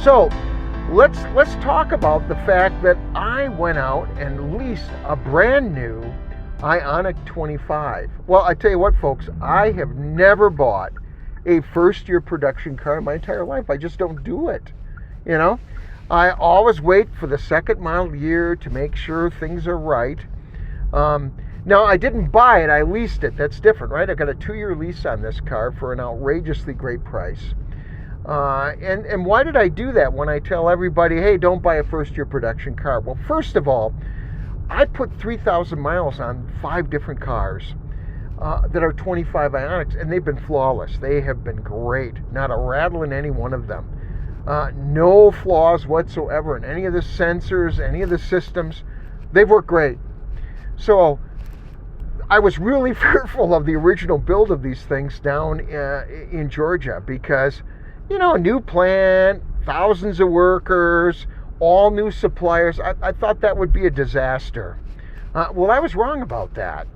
So let's talk about the fact that I went out and leased a brand new Ioniq 25. Well, I tell you what, folks, I have never bought a first-year production car in my entire life. I just don't do it. You know, I always wait for the second model year to make sure things are right. Now, I didn't buy it, I leased it. That's different, right? I got a 2-year lease on this car for an outrageously great price. And why did I do that when I tell everybody, hey, don't buy a first-year production car? Well, first of all, I put 3,000 miles on 5 different cars that are 25 Ioniqs, and they've been flawless. They have been great. Not a rattle in any one of them. No flaws whatsoever in any of the sensors, any of the systems. They've worked great. So I was really fearful of the original build of these things down in Georgia because, you know, a new plant, thousands of workers, all new suppliers. I thought that would be a disaster. Well, I was wrong about that.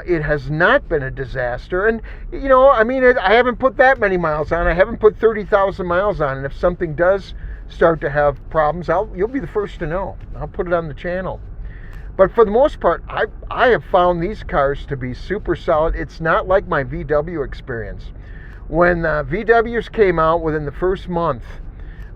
It has not been a disaster. And, you know, I mean, I haven't put that many miles on. I haven't put 30,000 miles on. And if something does start to have problems, you'll be the first to know. I'll put it on the channel. But for the most part, I have found these cars to be super solid. It's not like my VW experience. When VWs came out within the first month,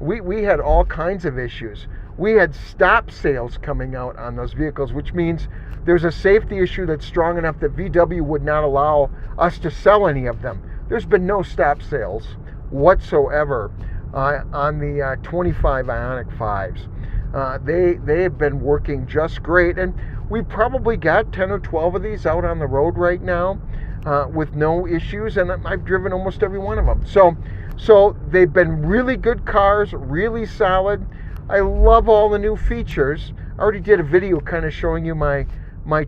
we had all kinds of issues. We had stop sales coming out on those vehicles, which means there's a safety issue that's strong enough that VW would not allow us to sell any of them. There's been no stop sales whatsoever on the 25 Ioniq 5s. They have been working just great, and we probably got 10 or 12 of these out on the road right now with no issues, and I've driven almost every one of them. So they've been really good cars, really solid. I love all the new features. I already did a video kind of showing you my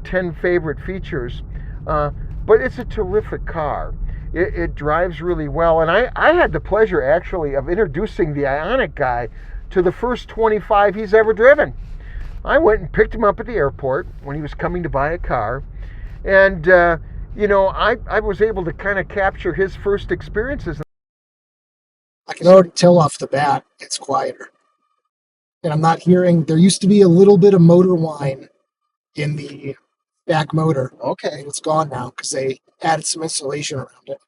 10 favorite features, but it's a terrific car. It drives really well, and I had the pleasure actually of introducing the Ioniq guy to the first 25 he's ever driven. I went and picked him up at the airport when he was coming to buy a car, and you know, I was able to kind of capture his first experiences. I can already tell off the bat it's quieter. And I'm not hearing, there used to be a little bit of motor whine in the back motor. Okay. It's gone now because they added some insulation around it.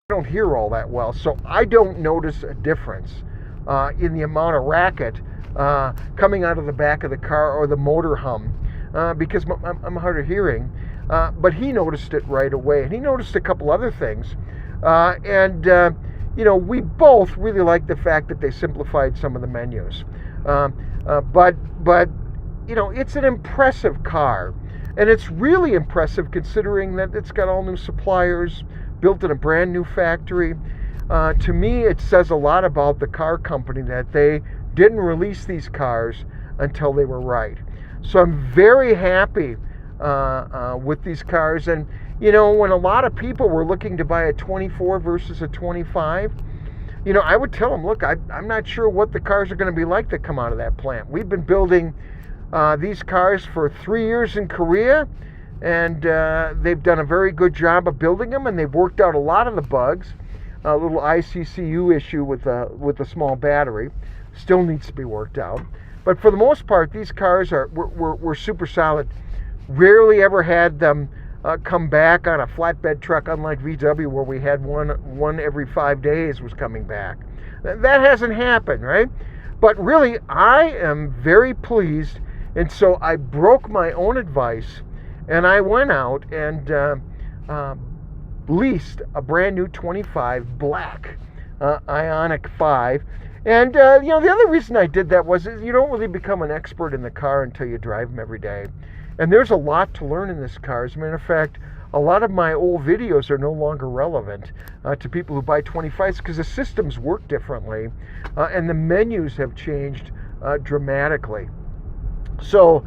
I don't hear all that well, so I don't notice a difference in the amount of racket coming out of the back of the car or the motor hum because I'm hard of hearing. But he noticed it right away, and he noticed a couple other things. You know, we both really like the fact that they simplified some of the menus. But you know, it's an impressive car, and it's really impressive considering that it's got all new suppliers, built in a brand new factory. To me, it says a lot about the car company that they didn't release these cars until they were right. So I'm very happy with these cars. And you know, when a lot of people were looking to buy a 24 versus a 25, you know, I would tell them, look, I'm not sure what the cars are going to be like that come out of that plant. We've been building these cars for 3 years in Korea, and they've done a very good job of building them, and they've worked out a lot of the bugs. A little ICCU issue with a small battery still needs to be worked out. But for the most part, these cars were super solid. Rarely ever had them come back on a flatbed truck, unlike VW, where we had one every 5 days was coming back. That hasn't happened, right? But really, I am very pleased, and so I broke my own advice, and I went out and leased a brand new 25 black Ioniq 5. And you know, the other reason I did that was you don't really become an expert in the car until you drive them every day. And there's a lot to learn in this car. As a matter of fact, a lot of my old videos are no longer relevant to people who buy 25s because the systems work differently and the menus have changed dramatically. So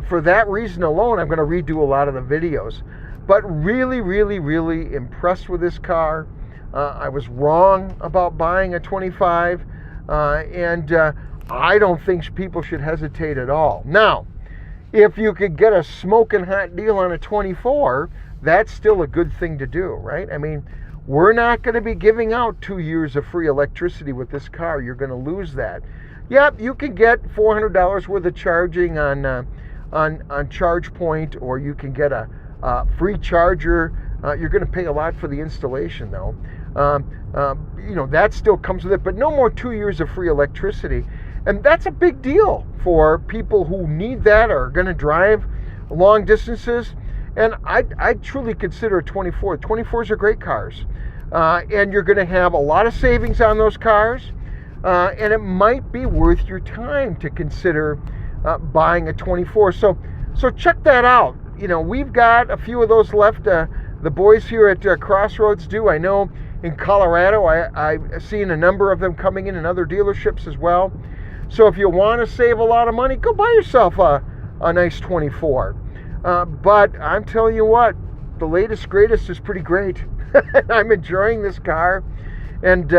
for that reason alone, I'm going to redo a lot of the videos. But really, really, really impressed with this car. I was wrong about buying a 25, and I don't think people should hesitate at all. Now, if you could get a smoking hot deal on a 24, that's still a good thing to do, right? I mean, We're not going to be giving out 2 years of free electricity with this car. You're going to lose that. Yep, you can get $400 worth of charging on ChargePoint, or you can get a free charger. You're going to pay a lot for the installation, though. That still comes with it, but no more 2 years of free electricity. And that's a big deal for people who need that or are going to drive long distances. And I truly consider a 24. 24s are great cars. And you're going to have a lot of savings on those cars. And it might be worth your time to consider buying a 24. So check that out. We've got a few of those left. The boys here at Crossroads do. I know in Colorado, I've seen a number of them coming in other dealerships as well. So if you want to save a lot of money, go buy yourself a nice 24. But I'm telling you what, the latest greatest is pretty great. I'm enjoying this car, and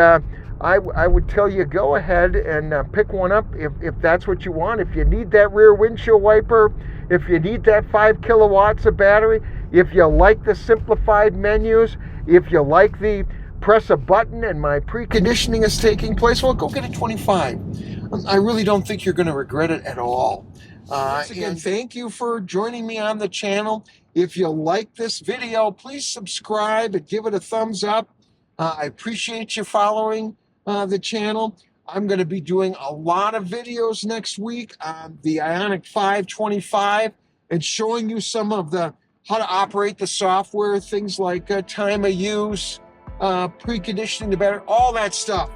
I would tell you, go ahead and pick one up if that's what you want. If you need that rear windshield wiper, if you need that 5 kilowatts of battery, if you like the simplified menus, if you like the press a button and my preconditioning is taking place, well, go get a 25. I really don't think you're going to regret it at all. Once again, thank you for joining me on the channel. If you like this video, please subscribe and give it a thumbs up. I appreciate you following the channel. I'm going to be doing a lot of videos next week on the Ioniq 525 and showing you some of how to operate the software, things like time of use, preconditioning the battery, all that stuff.